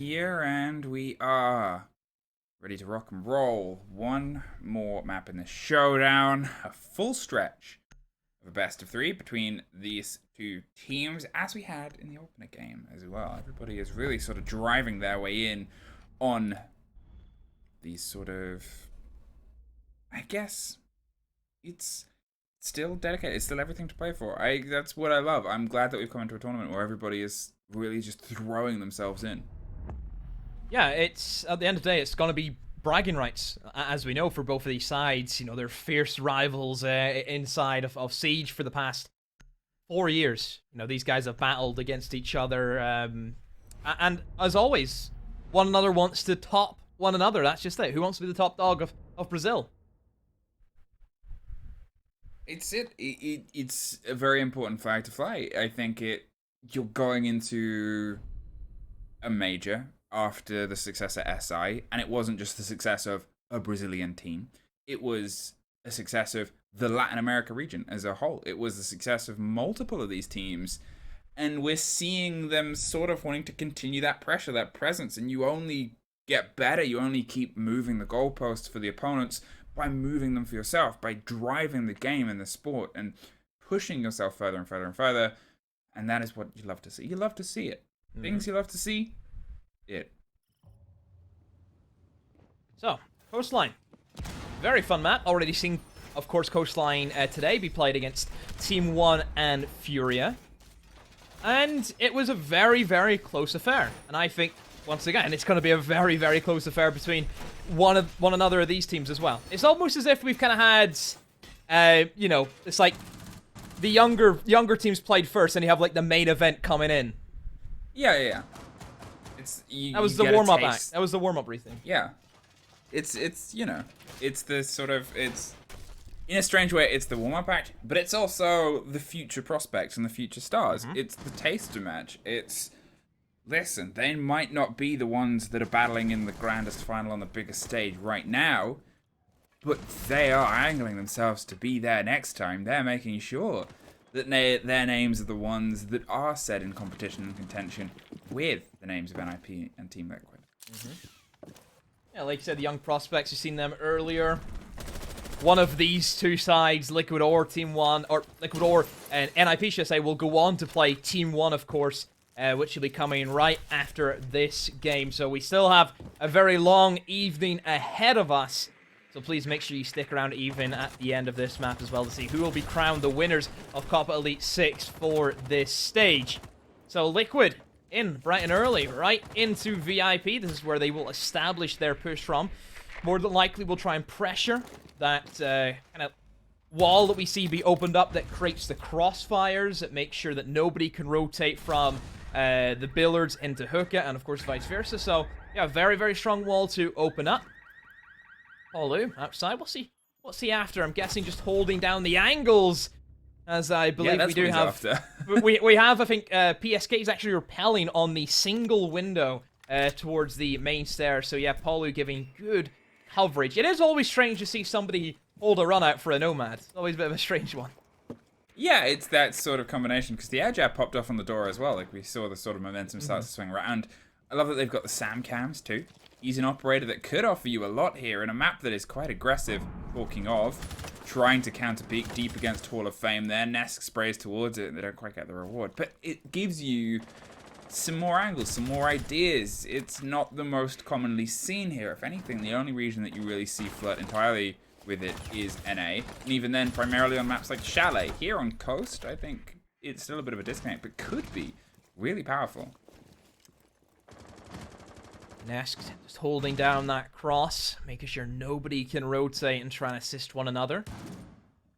Here, and we are ready to rock and roll. One more map in the showdown. A full stretch of a best of three between these two teams, as we had in the opener game as well. Everybody is really sort of driving their way in on these sort of, I guess, it's still dedicated. It's still everything to play for. That's what I love. I'm glad that we've come into a tournament where everybody is really just throwing themselves in. Yeah, it's at the end of the day, it's going to be bragging rights, as we know, for both of these sides. You know, they're fierce rivals inside of Siege for the past 4 years. You know, these guys have battled against each other, and as always, one another wants to top one another. That's just it. Who wants to be the top dog of Brazil? It's a very important flag to fly. I think you're going into a major after the success at SI, and it wasn't just the success of a Brazilian team. It was a success of the Latin America region as a whole. It was the success of multiple of these teams, and we're seeing them sort of wanting to continue that pressure, that presence, and you only get better, you only keep moving the goalposts for the opponents by moving them for yourself, by driving the game and the sport and pushing yourself further and further and further, and that is what you love to see. You love to see it. Things you love to see, it. So, Coastline. Very fun map. Already seen, of course, Coastline today be played against Team 1 and Furia. And it was a very, very close affair. And I think, once again, it's going to be a very, very close affair between one another of these teams as well. It's almost as if we've kind of had, you know, it's like the younger teams played first and you have like the main event coming in. Yeah. That was the warm-up act. That was the warm-up briefing. Yeah. It's you know, it's the sort of, it's, in a strange way, it's the warm-up act, but it's also the future prospects and the future stars. It's the taster match. It's, listen, they might not be the ones that are battling in the grandest final on the biggest stage right now, but they are angling themselves to be there next time. They're making sure that their names are the ones that are set in competition and contention with the names of NIP and Team Liquid. Yeah, like you said, the young prospects, you've seen them earlier. One of these two sides, Liquid or Team 1, or Liquid or and NIP, should I say, will go on to play Team 1, of course, which will be coming right after this game. So we still have a very long evening ahead of us. So please make sure you stick around even at the end of this map as well to see who will be crowned the winners of Copa Elite 6 for this stage. So Liquid in bright and early, right into VIP. This is where they will establish their push from. More than likely, we'll try and pressure that kind of wall that we see be opened up that creates the crossfires, that makes sure that nobody can rotate from the billards into hookah, and of course vice versa. So yeah, very, very strong wall to open up. Paulu outside. What's he after? I'm guessing just holding down the angles, as I believe we do have. we have, I think, PSK is actually repelling on the single window towards the main stairs. So yeah, Paulu giving good coverage. It is always strange to see somebody hold a run out for a Nomad. It's always a bit of a strange one. Yeah, it's that sort of combination, because the air jab popped off on the door as well. Like, we saw the sort of momentum start to swing around. I love that they've got the Sam cams too. He's an operator that could offer you a lot here in a map that is quite aggressive. Talking of, trying to counter peek deep against Hall of Fame there. Nesk sprays towards it and they don't quite get the reward. But it gives you some more angles, some more ideas. It's not the most commonly seen here. If anything, the only region that you really see flirt entirely with it is NA. And even then, primarily on maps like Chalet. Here on Coast, I think it's still a bit of a disconnect, but could be really powerful. Nesk just holding down that cross, making sure nobody can rotate and try and assist one another.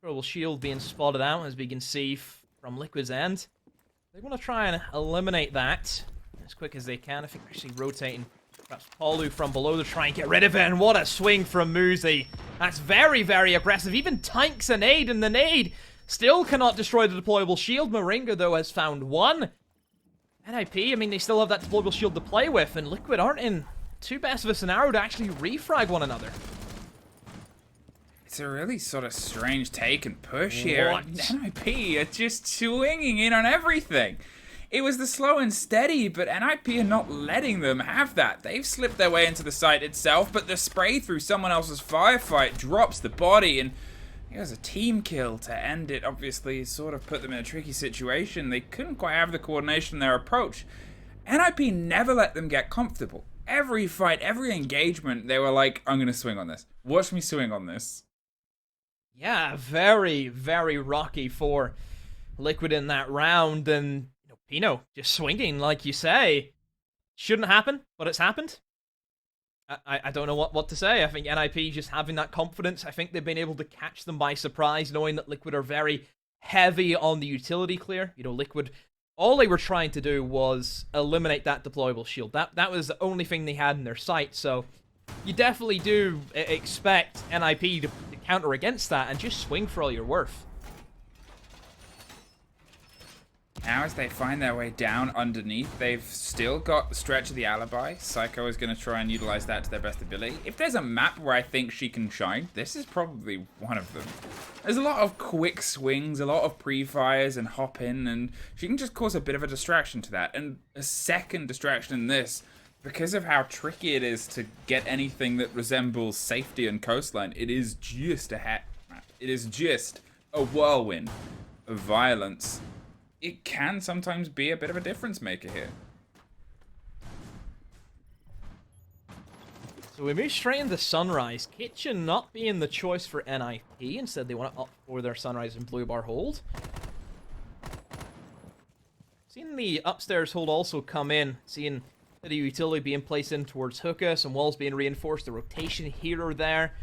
Global shield being spotted out, as we can see from Liquid's end. They want to try and eliminate that as quick as they can. I think they're actually rotating perhaps Paulu from below to try and get rid of it. And what a swing from Muzi. That's very, very aggressive. Even tanks a nade, and the nade still cannot destroy the deployable shield. Moringa, though, has found one. NIP, I mean, they still have that deployable shield to play with, and Liquid aren't in too best of a scenario to actually refrag one another. It's a really sort of strange take and push here. NIP are just swinging in on everything. It was the slow and steady, but NIP are not letting them have that. They've slipped their way into the site itself, but the spray through someone else's firefight drops the body, and it was a team kill to end it. Obviously, sort of put them in a tricky situation. They couldn't quite have the coordination in their approach. NIP never let them get comfortable. Every fight, every engagement, they were like, I'm going to swing on this. Watch me swing on this. Yeah, very, very rocky for Liquid in that round, and Pino just swinging, like you say. Shouldn't happen, but it's happened. I don't know what to say. I think NIP just having that confidence. I think they've been able to catch them by surprise, knowing that Liquid are very heavy on the utility clear. Liquid, all they were trying to do was eliminate that deployable shield. That was the only thing they had in their sight, so you definitely do expect NIP to counter against that and just swing for all you're worth. Now as they find their way down underneath, they've still got the stretch of the alibi. Psycho is going to try and utilize that to their best ability. If there's a map where I think she can shine, this is probably one of them. There's a lot of quick swings, a lot of pre-fires and hop in, and she can just cause a bit of a distraction to that. And a second distraction in this, because of how tricky it is to get anything that resembles safety and coastline, it is just a hat map. It is just a whirlwind of violence. It can sometimes be a bit of a difference maker here. So we move straight into Sunrise. Kitchen not being the choice for NIP. Instead, they want to opt for their Sunrise and Blue Bar hold. Seeing the upstairs hold also come in. Seeing the utility being placed in towards Hookah. Some walls being reinforced. The rotation here or there.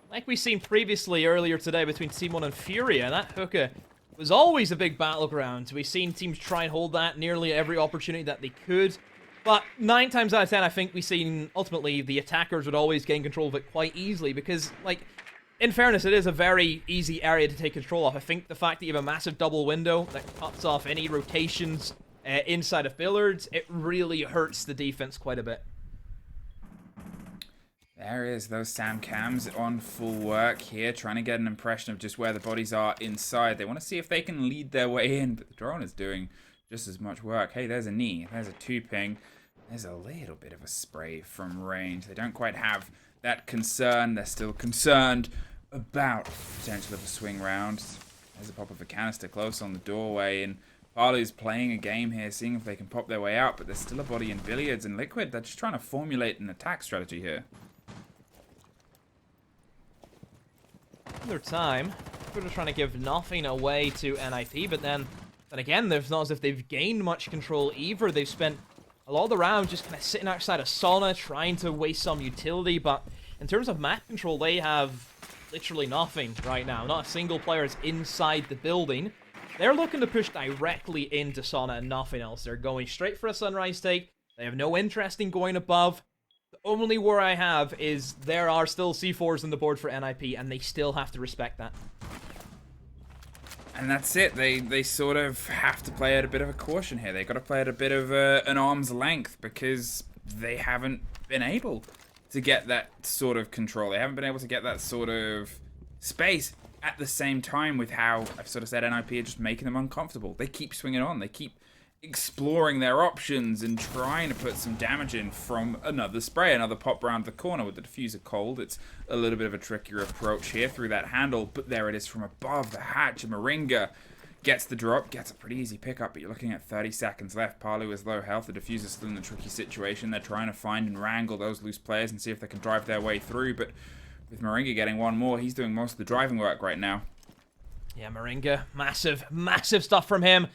Like we've seen previously earlier today between Simon and Furia. That Hookah was always a big battleground. We've seen teams try and hold that nearly every opportunity that they could. But 9 times out of 10, I think we've seen, ultimately, the attackers would always gain control of it quite easily. Because, in fairness, it is a very easy area to take control of. I think the fact that you have a massive double window that cuts off any rotations inside of billiards, it really hurts the defense quite a bit. There is those Sam Cams on full work here, trying to get an impression of just where the bodies are inside. They want to see if they can lead their way in, but the drone is doing just as much work. Hey, there's a knee. There's a 2-ping. There's a little bit of a spray from range. They don't quite have that concern. They're still concerned about the potential of a swing round. There's a pop of a canister close on the doorway, and Palu's playing a game here, seeing if they can pop their way out, but there's still a body in billiards, and Liquid, they're just trying to formulate an attack strategy here. Another time, Liquid are trying to give nothing away to NIP, but then again, it's not as if they've gained much control either. They've spent a lot of the round just kind of sitting outside of Sauna, trying to waste some utility, but in terms of map control, they have literally nothing right now. Not a single player is inside the building. They're looking to push directly into Sauna and nothing else. They're going straight for a Sunrise take. They have no interest in going above. The only worry I have is there are still C4s on the board for NIP, and they still have to respect that. And that's it. They sort of have to play at a bit of a caution here. They've got to play at a bit of an arm's length because they haven't been able to get that sort of control. They haven't been able to get that sort of space at the same time with how, I've sort of said, NIP are just making them uncomfortable. They keep swinging on. They keep exploring their options and trying to put some damage in from another spray, another pop round the corner with the diffuser cold. It's a little bit of a trickier approach here through that handle, but there it is from above the hatch. And Moringa gets the drop, gets a pretty easy pickup, but you're looking at 30 seconds left. Palu is low health. The diffuser's still in a tricky situation. They're trying to find and wrangle those loose players and see if they can drive their way through, but with Moringa getting one more, he's doing most of the driving work right now. Yeah, Moringa, massive stuff from him.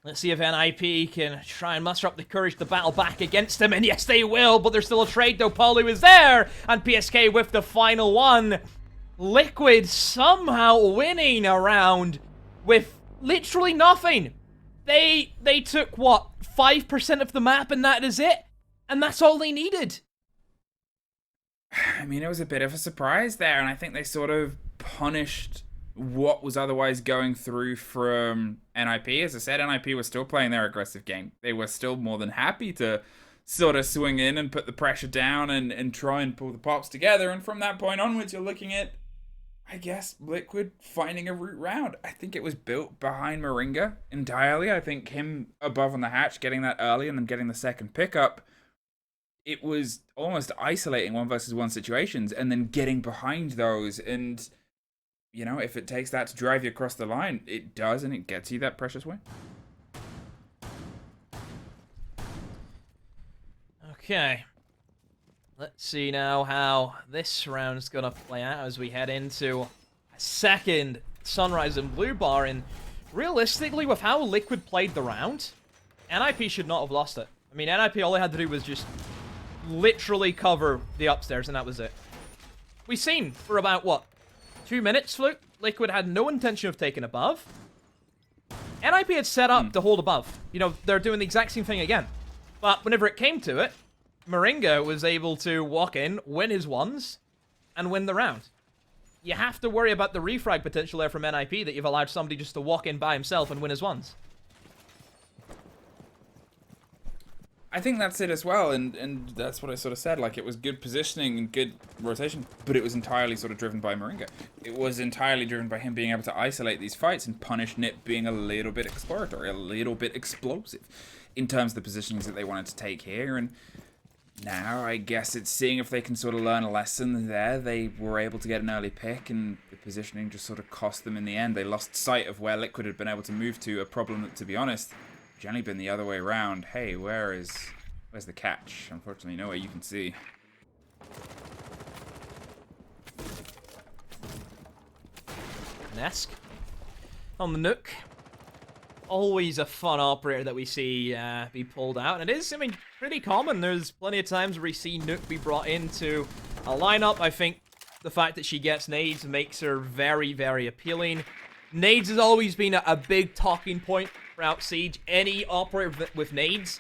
Let's see if NIP can try and muster up the courage to battle back against him. And yes, they will, but there's still a trade, though. Palu is there, and PSK with the final one. Liquid somehow winning a round with literally nothing. They took, what, 5% of the map, and that is it? And that's all they needed. I mean, it was a bit of a surprise there, and I think they sort of punished what was otherwise going through from NIP. As I said, NIP was still playing their aggressive game. They were still more than happy to sort of swing in and put the pressure down and try and pull the pops together. And from that point onwards, you're looking at I guess Liquid finding a route round. I think it was built behind Moringa entirely. I think him above on the hatch, getting that early and then getting the second pickup, it was almost isolating 1 versus 1 situations and then getting behind those. And, you know, if it takes that to drive you across the line, it does, and it gets you that precious win. Okay. Let's see now how this round's gonna play out as we head into a second Sunrise and Blue Bar. And realistically, with how Liquid played the round, NIP should not have lost it. I mean, NIP, all they had to do was just literally cover the upstairs, and that was it. We've seen for about, what, 2 minutes, Fluke? Liquid had no intention of taking above. NIP had set up to hold above. You know, they're doing the exact same thing again. But whenever it came to it, Moringa was able to walk in, win his ones, and win the round. You have to worry about the refrag potential there from NIP that you've allowed somebody just to walk in by himself and win his ones. I think that's it as well, and that's what I sort of said. Like, it was good positioning and good rotation, but it was entirely sort of driven by Moringa. It was entirely driven by him being able to isolate these fights and punish Nip being a little bit exploratory, a little bit explosive in terms of the positionings that they wanted to take here. And now I guess it's seeing if they can sort of learn a lesson there. They were able to get an early pick, and the positioning just sort of cost them in the end. They lost sight of where Liquid had been able to move to, a problem that, to be honest, generally been the other way around. Hey, where's the catch? Unfortunately, nowhere you can see. Nesk on the Nook. Always a fun operator that we see be pulled out. And it is, I mean, pretty common. There's plenty of times where we see Nook be brought into a lineup. I think the fact that she gets nades makes her very, very appealing. Nades has always been a big talking point throughout Siege. Any operator with nades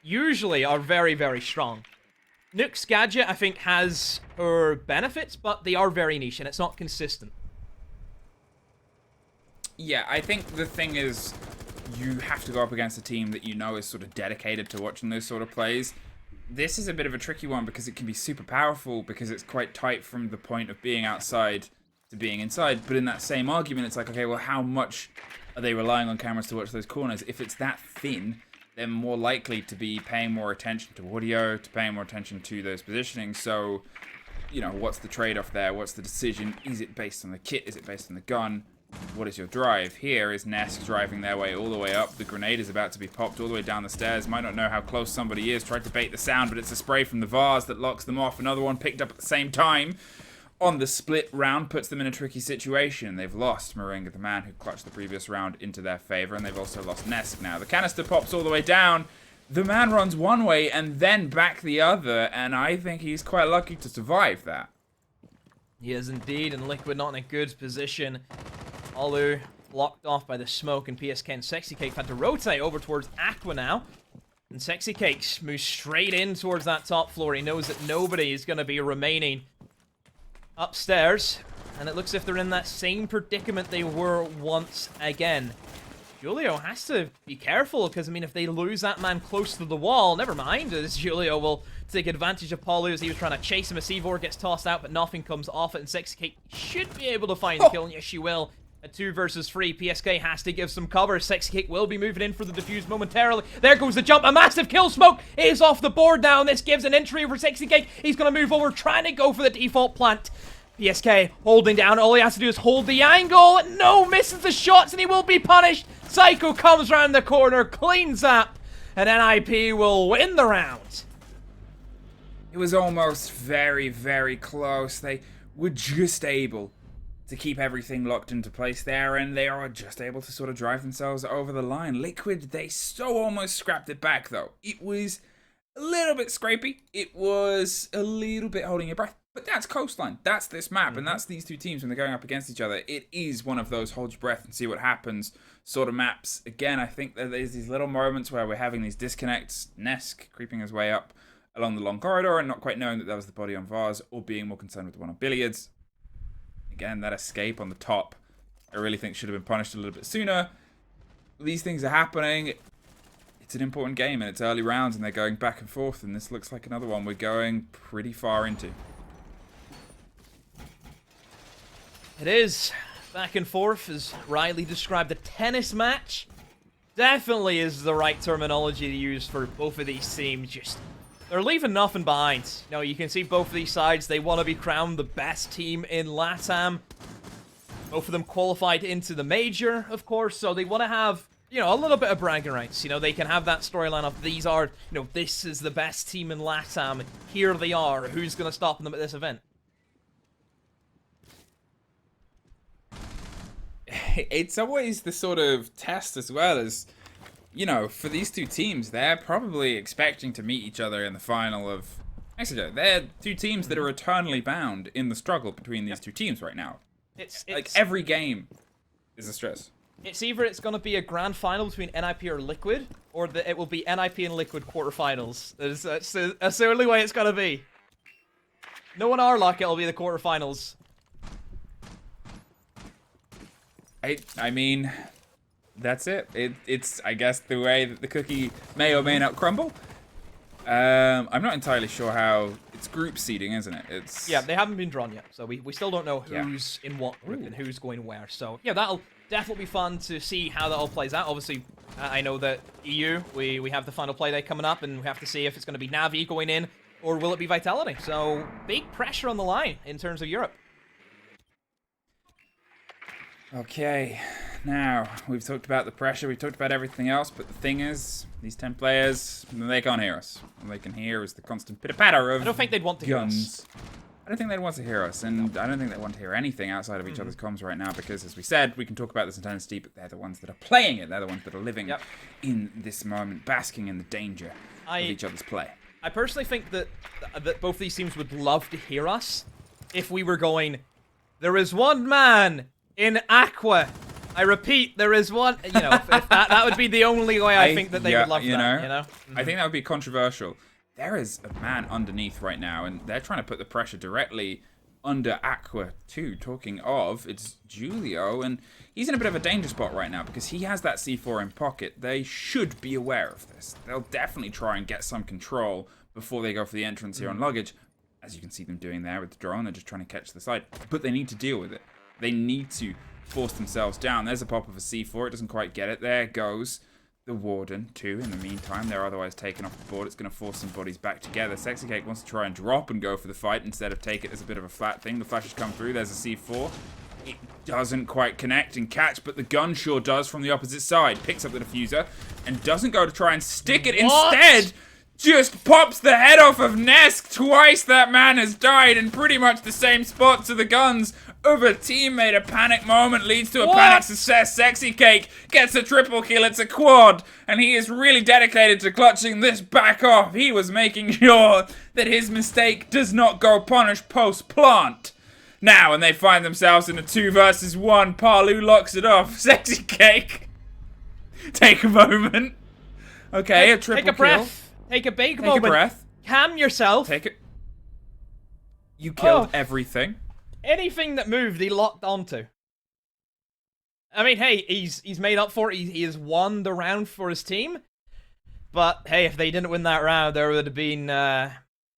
usually are very, very strong. Nook's gadget, I think, has her benefits, but they are very niche, and it's not consistent. Yeah, I think the thing is, you have to go up against a team that you know is sort of dedicated to watching those sort of plays. This is a bit of a tricky one because it can be super powerful because it's quite tight from the point of being outside to being inside. But in that same argument, it's like, okay, well, how much are they relying on cameras to watch those corners? If it's that thin, they're more likely to be paying more attention to audio, to paying more attention to those positionings. So, you know, what's the trade-off there? What's the decision? Is it based on the kit? Is it based on the gun? What is your drive? Here is Nesk driving their way all the way up. The grenade is about to be popped all the way down the stairs. Might not know how close somebody is. Tried to bait the sound, but it's a spray from the vase that locks them off. Another one picked up at the same time on the split round, puts them in a tricky situation. They've lost Moringa, the man who clutched the previous round, into their favor, and they've also lost Nesk now. The canister pops all the way down. The man runs one way and then back the other, and I think he's quite lucky to survive that. He is indeed, and Liquid not in a good position. Olu blocked off by the smoke, and PSK and Sexy Cake had to rotate over towards Aqua now. And Sexy Cakes moves straight in towards that top floor. He knows that nobody is going to be remaining upstairs. And it looks as if they're in that same predicament they were once again. Julio has to be careful, because, I mean, if they lose that man close to the wall, never mind. As Julio will take advantage of Paulu as he was trying to chase him. A C4 gets tossed out, but nothing comes off it. And Sexy Cake should be able to find the kill, and yes, she will. A 2 versus 3. PSK has to give some cover. Sexy Cake will be moving in for the defuse momentarily. There goes the jump. A massive kill smoke is off the board now, and this gives an entry for Sexy Cake. He's going to move over, trying to go for the default plant. PSK holding down. All he has to do is hold the angle. No, misses the shots, and he will be punished. Psycho comes around the corner, cleans up, and NIP will win the round. It was almost very, very close. They were just able to keep everything locked into place there, and they are just able to sort of drive themselves over the line. Liquid, they so almost scrapped it back, though. It was a little bit scrapey. It was a little bit holding your breath. But that's Coastline. That's this map, and that's these two teams when they're going up against each other. It is one of those hold your breath and see what happens sort of maps. Again, I think that there's these little moments where we're having these disconnects. Nesk creeping his way up along the long corridor and not quite knowing that was the body on Vase, or being more concerned with the one on Billiards. Again, that escape on the top, I really think should have been punished a little bit sooner. These things are happening. It's an important game, and it's early rounds, and they're going back and forth, and this looks like another one we're going pretty far into. It is. Back and forth, as Riley described, a tennis match. Definitely is the right terminology to use for both of these teams. Just, they're leaving nothing behind. You know, you can see both of these sides, they want to be crowned the best team in LATAM. Both of them qualified into the major, of course, so they want to have, you know, a little bit of bragging rights. You know, they can have that storyline of these are, you know, this is the best team in LATAM. Here they are. Who's going to stop them at this event? It's always the sort of test as well as, you know, for these two teams, they're probably expecting to meet each other in the final of... Actually, they're two teams that are eternally bound in the struggle between these two teams right now. It's like, every game is a stress. It's either it's going to be a grand final between NIP or Liquid, or that it will be NIP and Liquid quarterfinals. That's the only way it's going to be. No one our luck, it'll be the quarterfinals. I mean, that's it. It's, I guess, the way that the cookie may or may not crumble. I'm not entirely sure how... It's group seeding, isn't it? It's... Yeah, they haven't been drawn yet, so we still don't know who's in what group and who's going where. So, yeah, that'll definitely be fun to see how that all plays out. Obviously, I know that EU, we have the final play day coming up, and we have to see if it's going to be Navi going in, or will it be Vitality? So, big pressure on the line in terms of Europe. Okay, now, we've talked about the pressure, we've talked about everything else, but the thing is, these 10 players, they can't hear us. All they can hear is the constant pitter-patter of I don't think they'd want to hear guns. us. I don't think they'd want to hear us, and I don't think they want to hear anything outside of each other's comms right now, because, as we said, we can talk about this intensity, but they're the ones that are playing it. They're the ones that are living in this moment, basking in the danger of each other's play. I personally think that both these teams would love to hear us if we were going, there is one man in Aqua. I repeat, there is one, you know, if that would be the only way I think that they would love that, you know? I think that would be controversial. There is a man underneath right now, and they're trying to put the pressure directly under Aqua too. Talking of, it's Julio, and he's in a bit of a danger spot right now because he has that C4 in pocket. They should be aware of this. They'll definitely try and get some control before they go for the entrance here on luggage. As you can see them doing there with the drone, they're just trying to catch the side. But they need to deal with it. They need to force themselves down. There's a pop of a C4. It doesn't quite get it. There goes the Warden, too. In the meantime, they're otherwise taken off the board. It's going to force some bodies back together. Sexy Cake wants to try and drop and go for the fight instead of take it as a bit of a flat thing. The flashes come through. There's a C4. It doesn't quite connect and catch, but the gun sure does from the opposite side. Picks up the diffuser and doesn't go to try and stick it. Instead, just pops the head off of Nesk. Twice that man has died in pretty much the same spot to the guns of a teammate. A panic moment leads to a panic success. Sexy Cake gets a triple kill. It's a quad, and he is really dedicated to clutching this back off. He was making sure that his mistake does not go punished post-plant. Now, and they find themselves in a 2 versus 1. Palu locks it off. Sexy Cake, take a moment. Okay, a triple kill. Take a breath. Take a big moment. Take a breath. Calm yourself. Take it. You killed everything. Anything that moved, he locked onto. I mean, hey, he's made up for it. He has won the round for his team. But, hey, if they didn't win that round, there would have been... I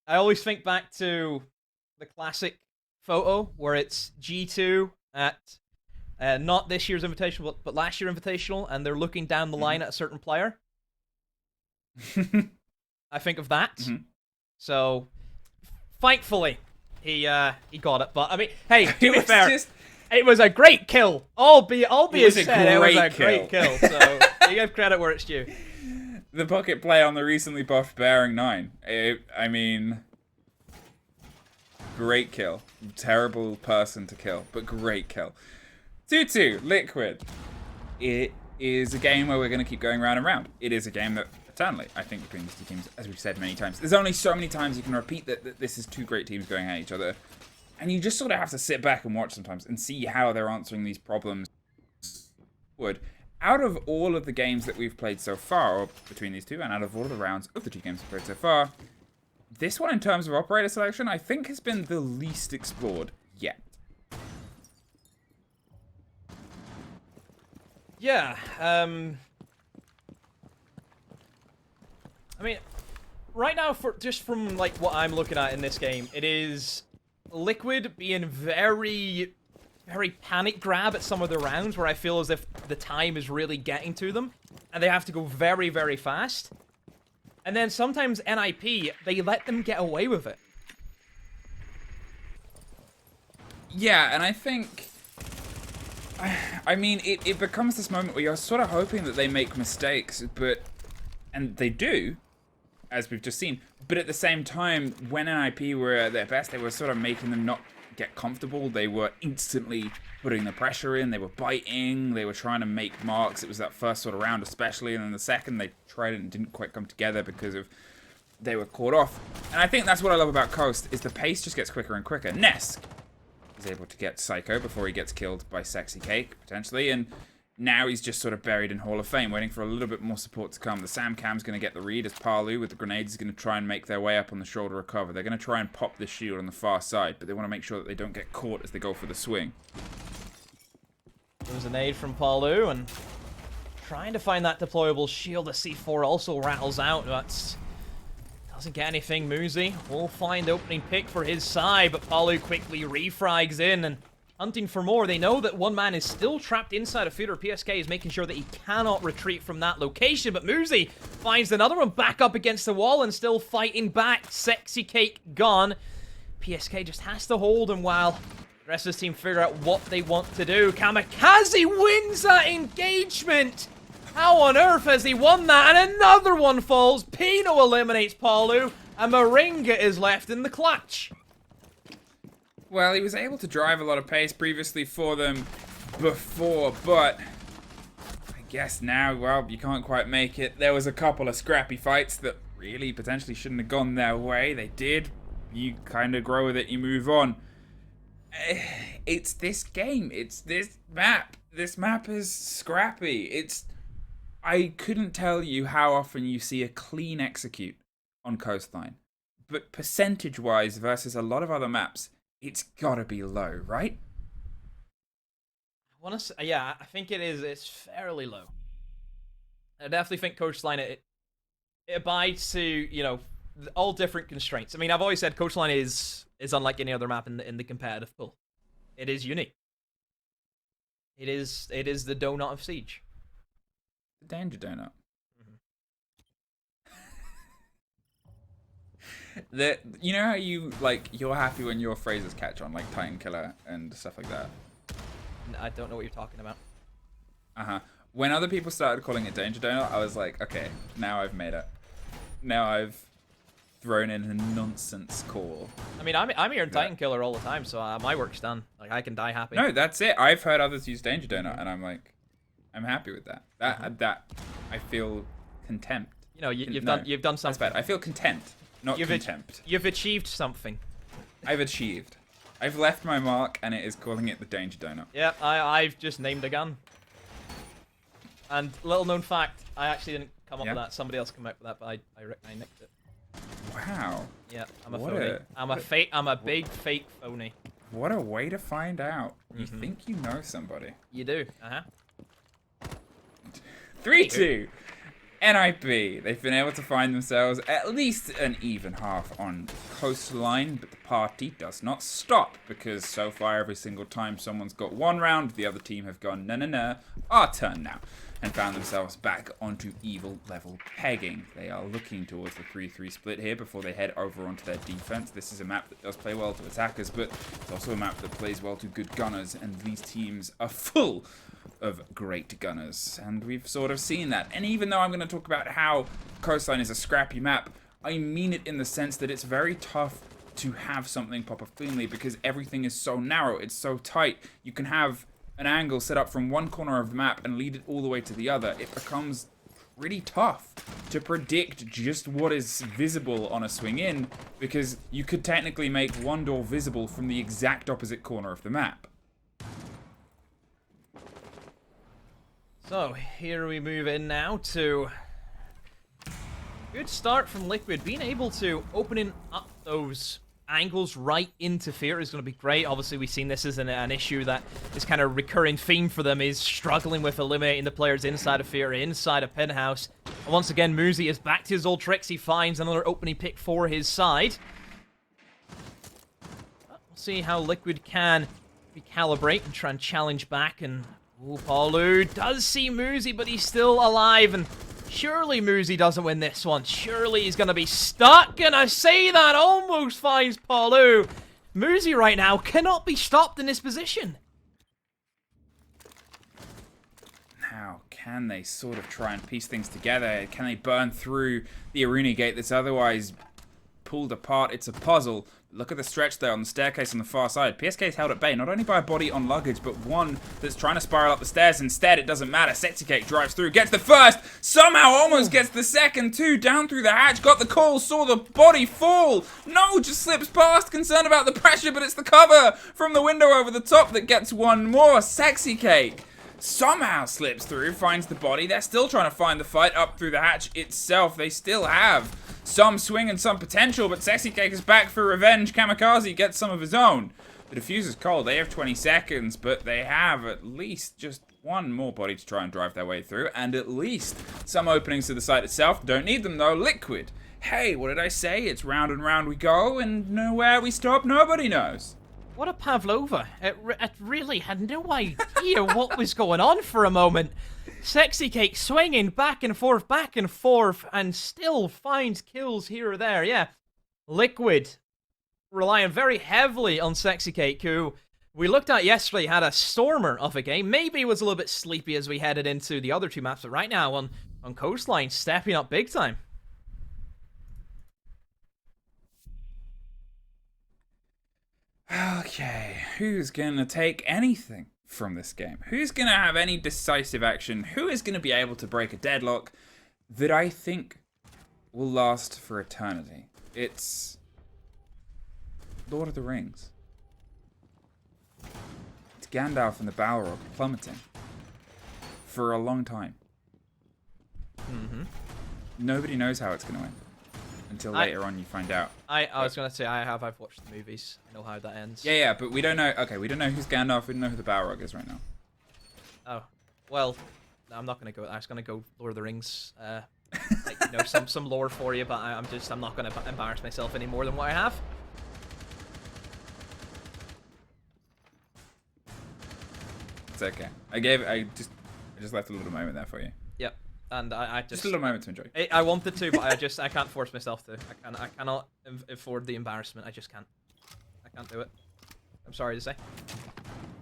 always think back to the classic photo where it's G2 at... not this year's Invitational, but last year's Invitational, and they're looking down the line at a certain player. I think of that. So, thankfully, he got it. But I mean, hey, to be fair, it was a great kill. Albeit said, it was a great kill. So you give credit where it's due. The pocket play on the recently buffed Bearing 9. I mean, great kill. Terrible person to kill, but great kill. 2-2, Liquid. It is a game where we're going to keep going round and round. It is a game that, eternally, I think, between these two teams, as we've said many times, there's only so many times you can repeat that this is two great teams going at each other. And you just sort of have to sit back and watch sometimes and see how they're answering these problems. Out of all of the games that we've played so far, or between these two, and out of all of the rounds of the two games we've played so far, this one, in terms of operator selection, I think has been the least explored yet. Yeah, I mean, right now, just from like what I'm looking at in this game, it is Liquid being very very panic grab at some of the rounds where I feel as if the time is really getting to them, and they have to go very, very fast. And then sometimes NIP, they let them get away with it. Yeah, and I think... I mean, it becomes this moment where you're sort of hoping that they make mistakes, but... And they do, as we've just seen. But at the same time, when NIP were at their best, they were sort of making them not get comfortable. They were instantly putting the pressure in. They were biting. They were trying to make marks. It was that first sort of round especially. And then the second, they tried it and didn't quite come together because of... They were caught off. And I think that's what I love about Coast, is the pace just gets quicker and quicker. Nesk is able to get Psycho before he gets killed by Sexy Cake, potentially, and now he's just sort of buried in Hall of Fame, waiting for a little bit more support to come. The Sam Cam's going to get the read as Palu with the grenades is going to try and make their way up on the shoulder recover. They're going to try and pop this shield on the far side, but they want to make sure that they don't get caught as they go for the swing. There's a nade from Palu, and trying to find that deployable shield. The C4 also rattles out, but doesn't get anything. Muzi will find opening pick for his side, but Palu quickly refrags in and hunting for more. They know that one man is still trapped inside a theater. PSK is making sure that he cannot retreat from that location, but Muzi finds another one back up against the wall and still fighting back. Sexy Cake gone. PSK just has to hold him while the rest of his team figure out what they want to do. Kamikaze wins that engagement! How on earth has he won that? And another one falls. Pino eliminates Palu, and Moringa is left in the clutch. Well, he was able to drive a lot of pace previously for them before, but I guess now, well, you can't quite make it. There was a couple of scrappy fights that really potentially shouldn't have gone their way. They did. You kind of grow with it, you move on. It's this game. It's this map. This map is scrappy. I couldn't tell you how often you see a clean execute on Coastline. But percentage-wise versus a lot of other maps, it's gotta be low, right? I want to say, yeah, I think it is. It's fairly low. I definitely think Coastline, it abides to, you know, all different constraints. I mean, I've always said Coastline is unlike any other map in the competitive pool. It is unique. It is the donut of Siege. The danger donut. You know how you're happy when your phrases catch on, like Titan Killer and stuff like that? I don't know what you're talking about. When other people started calling it danger donut, I was like, okay, now I've made it. Now I've thrown in a nonsense call. I mean, I'm hearing Titan Killer all the time, so my work's done. Like, I can die happy. No, that's it. I've heard others use danger donut, and I'm like, I'm happy with that. That I feel contempt. You know, you've done something. That's bad. I feel content, not contempt. You've achieved something. I've achieved. I've left my mark, and it is calling it the danger donut. Yeah, I've just named a gun. And little known fact, I actually didn't come up with that. Somebody else came up with that, but I nicked it. Wow. Yeah, I'm a phony. I'm a big fake phony. What a way to find out. You think you know somebody. You do. 3-2. NIP. They've been able to find themselves at least an even half on Coastline, but the party does not stop, because so far every single time someone's got one round, the other team have gone, no, our turn now, and found themselves back onto evil level pegging. They are looking towards the 3-3 split here before they head over onto their defense. This is a map that does play well to attackers, but it's also a map that plays well to good gunners, and these teams are full of great gunners, and we've sort of seen that. And even though I'm going to talk about how Coastline is a scrappy map, I mean it in the sense that it's very tough to have something pop off cleanly, because everything is so narrow, it's so tight. You can have an angle set up from one corner of the map and lead it all the way to the other. It becomes pretty tough to predict just what is visible on a swing in, because you could technically make one door visible from the exact opposite corner of the map. So, here we move in now to good start from Liquid. Being able to opening up those angles right into Fear is going to be great. Obviously, we've seen this as an issue that is kind of recurring theme for them, is struggling with eliminating the players inside of Fear, inside of Penthouse. And once again, Muzi is back to his old tricks. He finds another opening pick for his side. We'll see how Liquid can recalibrate and try and challenge back. And Palu does see Muzi, but he's still alive. And surely Muzi doesn't win this one. Surely he's going to be stuck. And I say that almost finds Palu. Muzi right now cannot be stopped in this position. How can they sort of try and piece things together? Can they burn through the arena gate that's otherwise pulled apart? It's a puzzle. Look at the stretch there on the staircase on the far side. PSK is held at bay, not only by a body on luggage, but one that's trying to spiral up the stairs. Instead, it doesn't matter. Sexy Cake drives through, gets the first, somehow almost gets the second too, down through the hatch, got the call, saw the body fall. No, just slips past, concerned about the pressure, but it's the cover from the window over the top that gets one more. Sexy Cake somehow slips through, finds the body. They're still trying to find the fight up through the hatch itself. They still have some swing and some potential, but Sexy Cake is back for revenge. Kamikaze gets some of his own. The defuse is cold. They have 20 seconds, but they have at least just one more body to try and drive their way through, and at least some openings to the site itself. Don't need them, though. Liquid. Hey, what did I say? It's round and round we go, and nowhere we stop, nobody knows. What a Pavlova. It really had no idea what was going on for a moment. Sexy Cake swinging back and forth, and still finds kills here or there. Yeah, Liquid relying very heavily on Sexy Cake, who we looked at yesterday had a stormer of a game. Maybe was a little bit sleepy as we headed into the other two maps, but right now on Coastline, stepping up big time. Okay, who's gonna take anything from this game? Who's gonna have any decisive action? Who is gonna be able to break a deadlock that I think will last for eternity? It's Lord of the Rings. It's Gandalf and the Balrog plummeting for a long time. Nobody knows how it's gonna end. Until later on you find out. I was going to say, I've watched the movies. I know how that ends. Yeah, but we don't know. Okay, we don't know who's Gandalf. We don't know who the Balrog is right now. Oh, well, no, I'm not going to go. I was going to go Lord of the Rings. Like, you know, some lore for you, but I'm not going to embarrass myself any more than what I have. It's okay. I just left a little moment there for you. Yep. And I just a little moment to enjoy. I wanted to, but I can't force myself to. I cannot afford the embarrassment. I just can't. I can't do it. I'm sorry to say.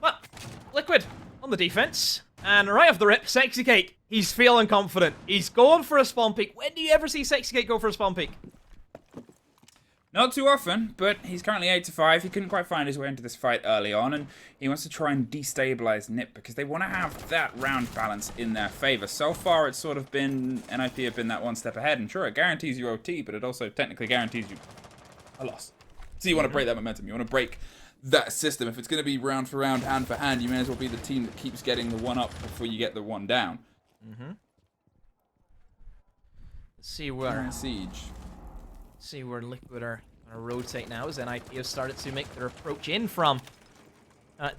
But Liquid on the defense, and right off the rip, Sexy Cake. He's feeling confident. He's going for a spawn peek. When do you ever see Sexy Cake go for a spawn peek? Not too often, but he's currently 8-5. He couldn't quite find his way into this fight early on, and he wants to try and destabilize NiP because they want to have that round balance in their favor. So far, it's sort of been, NIP have been that one step ahead, and sure, it guarantees you OT, but it also technically guarantees you a loss. So you want to break that momentum. You want to break that system. If it's going to be round for round, hand for hand, you may as well be the team that keeps getting the one up before you get the one down. Let's see where in Siege. See where Liquid are going to rotate now as NIP have started to make their approach in from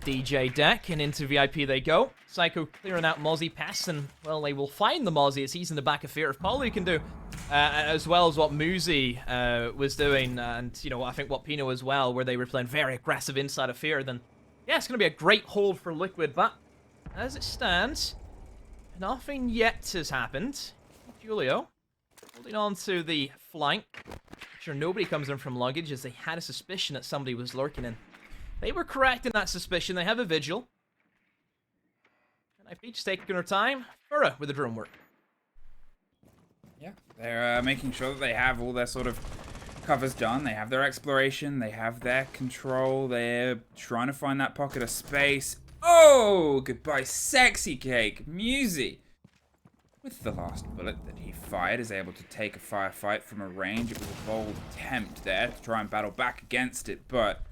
DJ deck, and into VIP they go. Psycho clearing out Mozzie Pass, and, well, they will find the Mozzie as he's in the back of Fear. If Paulie can do, as well as what Muzi was doing, and, you know, I think what Pino as well, where they were playing very aggressive inside of Fear, then, yeah, it's going to be a great hold for Liquid, but as it stands, nothing yet has happened. Julio holding on to the flank. Sure, nobody comes in from luggage as they had a suspicion that somebody was lurking in. They were correct in that suspicion. They have a vigil. And IP just taking their time. Fura with the drone work. Yeah, they're making sure that they have all their sort of covers done. They have their exploration. They have their control. They're trying to find that pocket of space. Oh, goodbye, Sexy Cake. Muzi, with the last bullet that he fired, is able to take a firefight from a range. It was a bold attempt there to try and battle back against it, but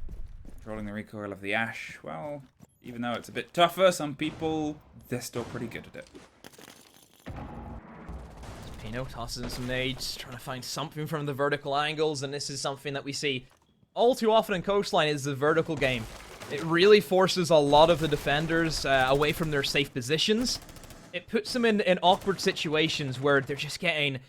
controlling the recoil of the Ash, well, even though it's a bit tougher, some people, they're still pretty good at it. Pino tosses in some nades, trying to find something from the vertical angles, and this is something that we see all too often in Coastline, is the vertical game. It really forces a lot of the defenders away from their safe positions. It puts them in awkward situations where they're just getting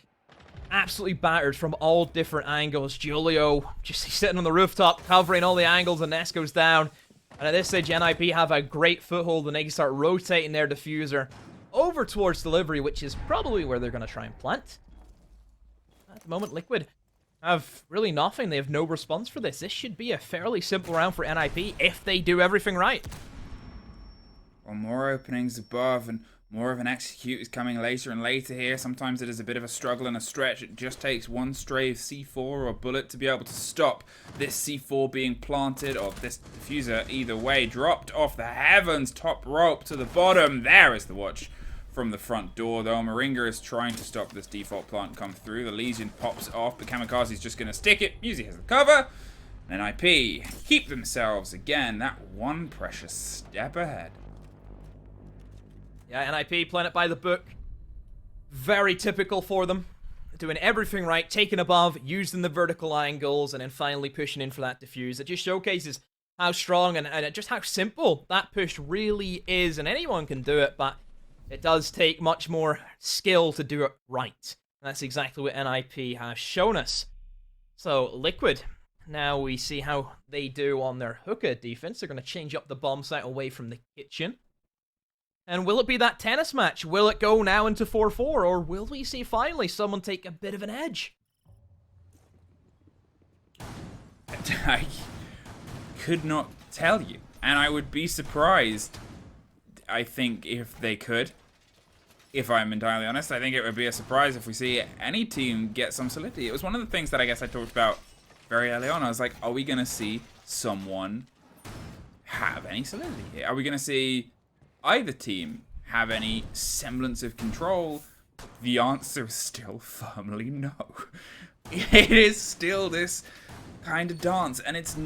absolutely battered from all different angles. Julio just sitting on the rooftop, covering all the angles, and Ness goes down. And at this stage, NIP have a great foothold, and they can start rotating their diffuser over towards delivery, which is probably where they're going to try and plant. At the moment, Liquid have really nothing. They have no response for this. This should be a fairly simple round for NIP if they do everything right. Well, more openings above and more of an execute is coming later and later here. Sometimes it is a bit of a struggle and a stretch. It just takes one stray C4 or bullet to be able to stop this C4 being planted, or this diffuser either way dropped off the heavens, top rope to the bottom. There is the watch from the front door, though. Moringa is trying to stop this default plant come through. The Legion pops off, but Kamikaze is just going to stick it. Muzi has the cover. And NIP keep themselves again that one precious step ahead. Yeah, NIP playing it by the book. Very typical for them. Doing everything right, taking above, using the vertical angles, and then finally pushing in for that diffuse. It just showcases how strong and just how simple that push really is. And anyone can do it, but it does take much more skill to do it right. And that's exactly what NIP has shown us. So, Liquid, now we see how they do on their hookah defense. They're going to change up the bomb site away from the kitchen. And will it be that tennis match? Will it go now into 4-4? Or will we see finally someone take a bit of an edge? I could not tell you. And I would be surprised, I think, if they could. If I'm entirely honest, I think it would be a surprise if we see any team get some solidity. It was one of the things that I guess I talked about very early on. I was like, are we going to see someone have any solidity here? Are we going to see either team have any semblance of control? The answer is still firmly no. It is still this kind of dance, and it's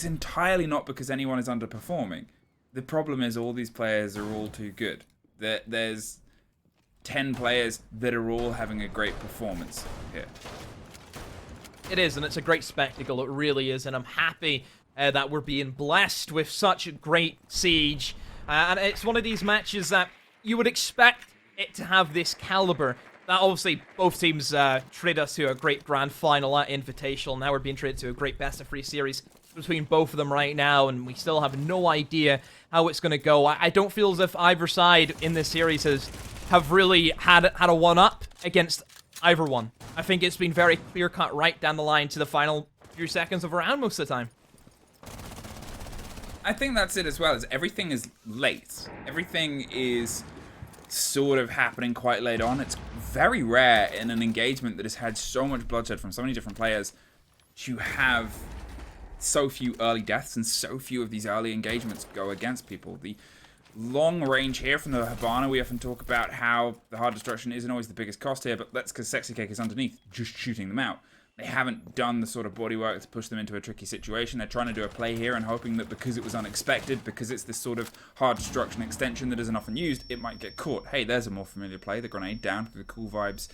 entirely not because anyone is underperforming. The problem is all these players are all too good. There's 10 players that are all having a great performance here. It is, and it's a great spectacle. It really is, and I'm happy that we're being blessed with such a great siege. And it's one of these matches that you would expect it to have this caliber. That obviously both teams treated us to a great grand final at Invitational. Now we're being treated to a great best-of-3 series between both of them right now, and we still have no idea how it's going to go. I don't feel as if either side in this series have really had a one-up against either one. I think it's been very clear-cut right down the line to the final few seconds of a round most of the time. I think that's it as well, is everything is late. Everything is sort of happening quite late on. It's very rare in an engagement that has had so much bloodshed from so many different players to have so few early deaths and so few of these early engagements go against people. The long range here from the Hibana, we often talk about how the hard destruction isn't always the biggest cost here, but that's because Sexy Cake is underneath, just shooting them out. They haven't done the sort of bodywork to push them into a tricky situation. They're trying to do a play here and hoping that because it was unexpected, because it's this sort of hard destruction extension that isn't often used, it might get caught. Hey, there's a more familiar play. The grenade down to the cool vibes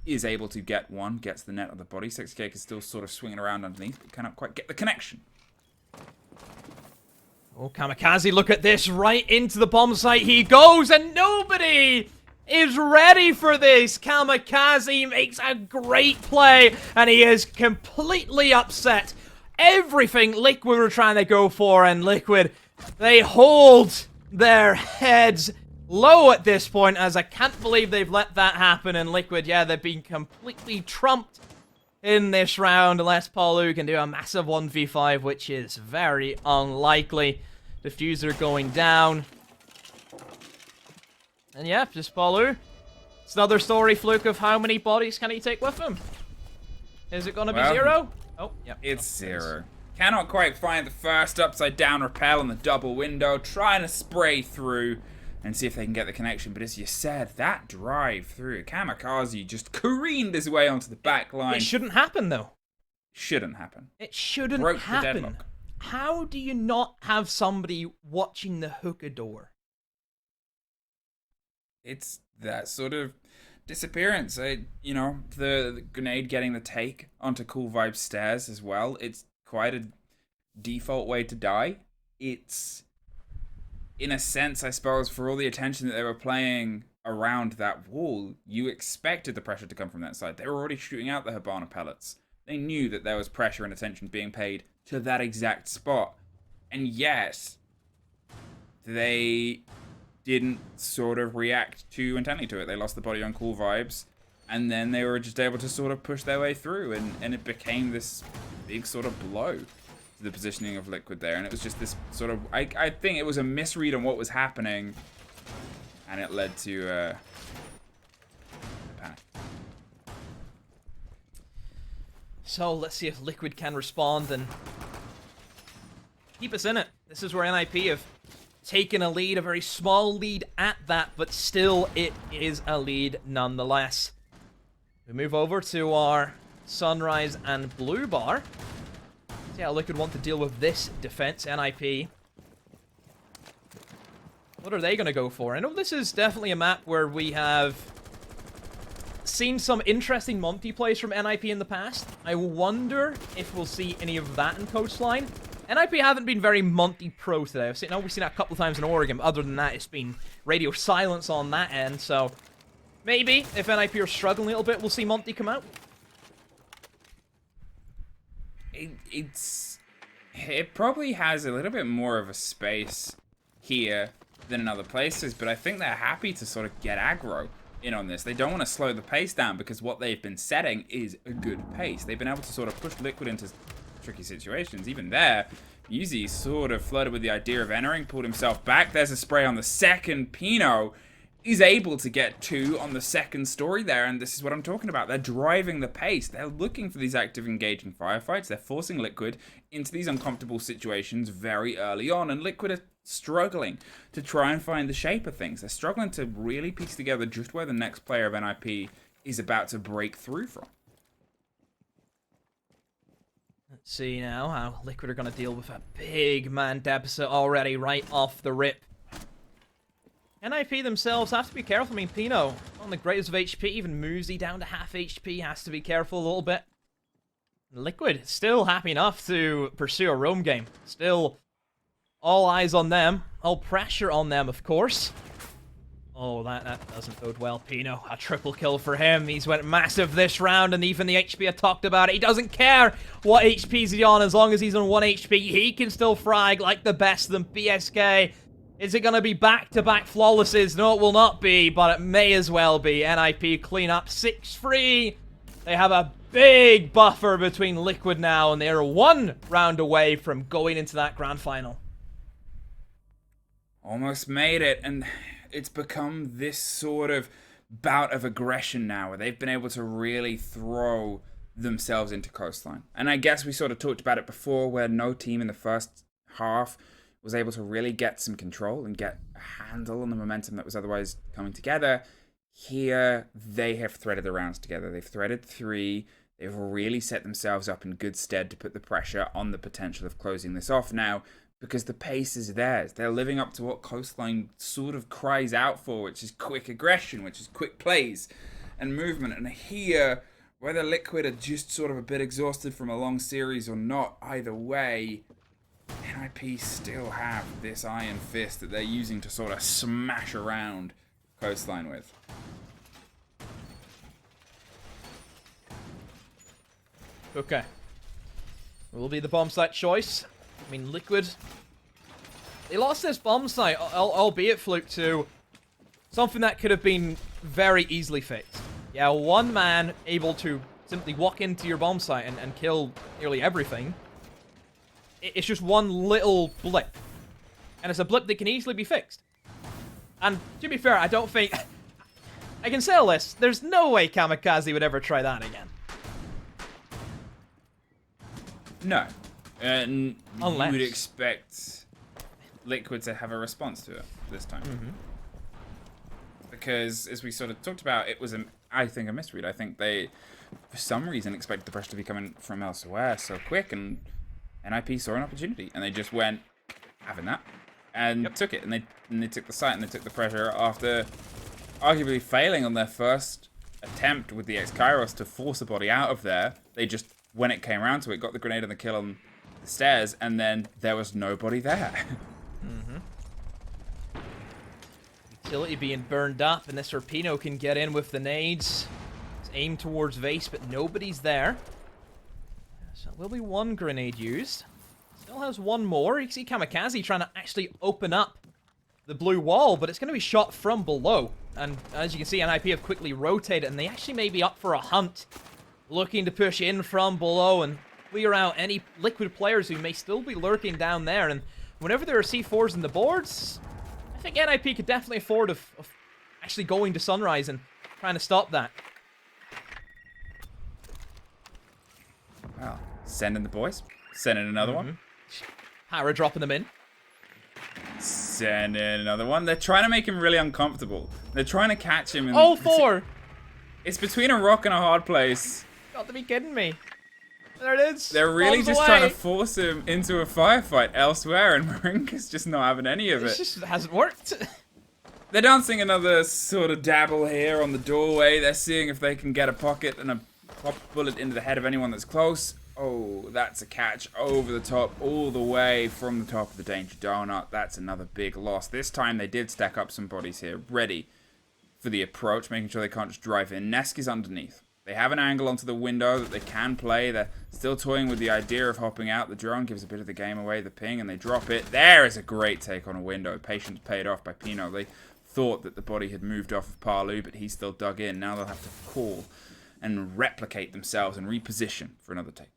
is able to get one, gets the net of the body. Sexy Cake is still sort of swinging around underneath, but cannot quite get the connection. Oh, Kamikaze, look at this. Right into the bomb site he goes, and nobody is ready for this. Kamikaze makes a great play, and he is completely upset. Everything Liquid were trying to go for, and Liquid, they hold their heads low at this point, as I can't believe they've let that happen. And Liquid, yeah, they've been completely trumped in this round, unless Paulu can do a massive 1v5, which is very unlikely. Diffuser going down. And yeah, just Paulu. It's another story, Fluke, of how many bodies can he take with him? Is it going to be 0? Oh, yep. It's 0. Cannot quite find the first upside down rappel on the double window. Trying to spray through and see if they can get the connection. But as you said, that drive through, Kamikaze just careened his way onto the back line. It shouldn't happen, though. Shouldn't happen. It shouldn't Broke happen. the deadlock. How do you not have somebody watching the hookah door? It's that sort of disappearance. You know, the grenade getting the take onto Cool Vibe stairs as well. It's quite a default way to die. It's, in a sense, I suppose, for all the attention that they were playing around that wall, you expected the pressure to come from that side. They were already shooting out the Hibana pellets. They knew that there was pressure and attention being paid to that exact spot. And yet, they didn't sort of react too intently to it. They lost the body on cool vibes, and then they were just able to sort of push their way through, and it became this big sort of blow to the positioning of Liquid there. And it was just this sort of, I think it was a misread on what was happening, and it led to panic. So let's see if Liquid can respond and keep us in it. This is where NIP have taken a lead, a very small lead at that, but still it is a lead nonetheless. We move over to our Sunrise and Blue bar. See how Liquid want to deal with this defense. NIP, what are they going to go for? I know this is definitely a map where we have seen some interesting multiplays from NIP in the past. I wonder if we'll see any of that in Coastline. NIP haven't been very multi-pro today. We've seen that a couple of times in Oregon, but other than that, it's been radio silence on that end, so maybe if NIP are struggling a little bit, we'll see Monty come out. It probably has a little bit more of a space here than in other places, but I think they're happy to sort of get aggro in on this. They don't want to slow the pace down because what they've been setting is a good pace. They've been able to sort of push Liquid into tricky situations. Even there, Yuzi sort of flirted with the idea of entering, pulled himself back. There's a spray on the second. Pino is able to get 2 on the second story there, and this is what I'm talking about. They're driving the pace. They're looking for these active engaging firefights. They're forcing Liquid into these uncomfortable situations very early on, and Liquid are struggling to try and find the shape of things. They're struggling to really piece together just where the next player of NIP is about to break through from. Let's see now how Liquid are going to deal with a big man deficit already right off the rip. NIP themselves have to be careful. I mean, Pino on the greatest of HP, even Muzi down to half HP, has to be careful a little bit. Liquid still happy enough to pursue a roam game. Still all eyes on them, all pressure on them, of course. Oh, that doesn't bode well. Pino, a triple kill for him. He's went massive this round, and even the HP had talked about it. He doesn't care what HP's he on, as long as he's on 1 HP. He can still frag like the best of them. BSK, is it going to be back-to-back flawlesses? No, it will not be, but it may as well be. NIP clean up 6-3. They have a big buffer between Liquid now, and they're 1 round away from going into that grand final. Almost made it, and it's become this sort of bout of aggression now where they've been able to really throw themselves into Coastline. And I guess we sort of talked about it before, where no team in the first half was able to really get some control and get a handle on the momentum that was otherwise coming together. Here, they have threaded the rounds together. They've threaded 3. They've really set themselves up in good stead to put the pressure on the potential of closing this off now, because the pace is theirs. They're living up to what Coastline sort of cries out for, which is quick aggression, which is quick plays and movement. And here, whether Liquid are just sort of a bit exhausted from a long series or not, either way, NIP still have this iron fist that they're using to sort of smash around Coastline with. Okay. Will be the bomb site choice. I mean, Liquid, they lost this bomb site, albeit Fluke, to something that could have been very easily fixed. Yeah, 1 man able to simply walk into your bomb site and kill nearly everything. It's just 1 little blip. And it's a blip that can easily be fixed. And to be fair, I don't think... I can say this, there's no way Kamikaze would ever try that again. No. And unless you would expect Liquid to have a response to it this time. Mm-hmm. Because, as we sort of talked about, it was, I think, a misread. I think they, for some reason, expected the pressure to be coming from elsewhere so quick, and NIP saw an opportunity, and they just went, having that, and took it. And they took the site, and they took the pressure after arguably failing on their first attempt with the X-Kairos to force a body out of there. They just, when it came around to it, got the grenade and the kill on the stairs, and then there was nobody there. Mm-hmm. Utility being burned up, and this where Pino can get in with the nades. It's aimed towards Vase, but nobody's there. So there will be 1 grenade used. Still still has one more. You can see Kamikaze trying to actually open up the blue wall, but it's going to be shot from below. And as you can see, NIP have quickly rotated, and they actually may be up for a hunt, looking to push in from below and clear out any Liquid players who may still be lurking down there. And whenever there are C4s in the boards, I think NIP could definitely afford of actually going to Sunrise and trying to stop that. Well, sending the boys. Sending another one. Hara dropping them in. Sending another one. They're trying to make him really uncomfortable. They're trying to catch him. Oh, 4! It's between a rock and a hard place. Got to be kidding me. There it is. They're really Bombs just away. trying to force him into a firefight elsewhere, and Marinka's just not having any of it. It just hasn't worked. They're dancing another sort of dabble here on the doorway. They're seeing if they can get a pocket and a pop bullet into the head of anyone that's close. Oh, that's a catch over the top, all the way from the top of the Danger Donut. That's another big loss. This time they did stack up some bodies here, ready for the approach, making sure they can't just drive in. Nesk is underneath. They have an angle onto the window that they can play. They're still toying with the idea of hopping out. The drone gives a bit of the game away, the ping, and they drop it. There is a great take on a window. Patience paid off by Pino. They thought that the body had moved off of Parlu, but he still dug in. Now they'll have to call and replicate themselves and reposition for another take.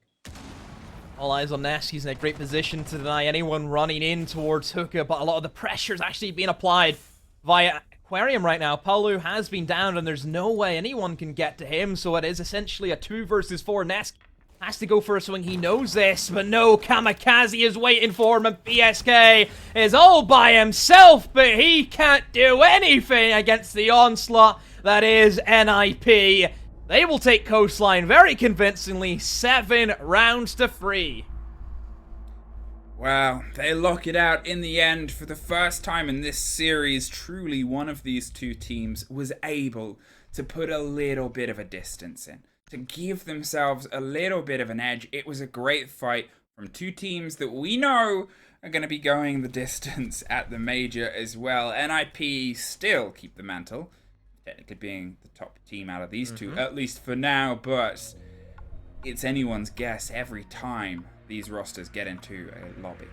All eyes on Nesk. He's in a great position to deny anyone running in towards Hookah, but a lot of the pressure is actually being applied via Aquarium right now. Paulu has been down, and there's no way anyone can get to him, so it is essentially a 2 versus 4. Nesk has to go for a swing. He knows this, but no, Kamikaze is waiting for him, and PSK is all by himself, but he can't do anything against the onslaught that is NIP. They will take Coastline very convincingly, 7 rounds to 3. Wow, they lock it out in the end. For the first time in this series, truly one of these two teams was able to put a little bit of a distance in, to give themselves a little bit of an edge. It was a great fight from two teams that we know are going to be going the distance at the major as well. NIP still keep the mantle, technically being the top team out of these two, at least for now, but it's anyone's guess every time these rosters get into a lobby.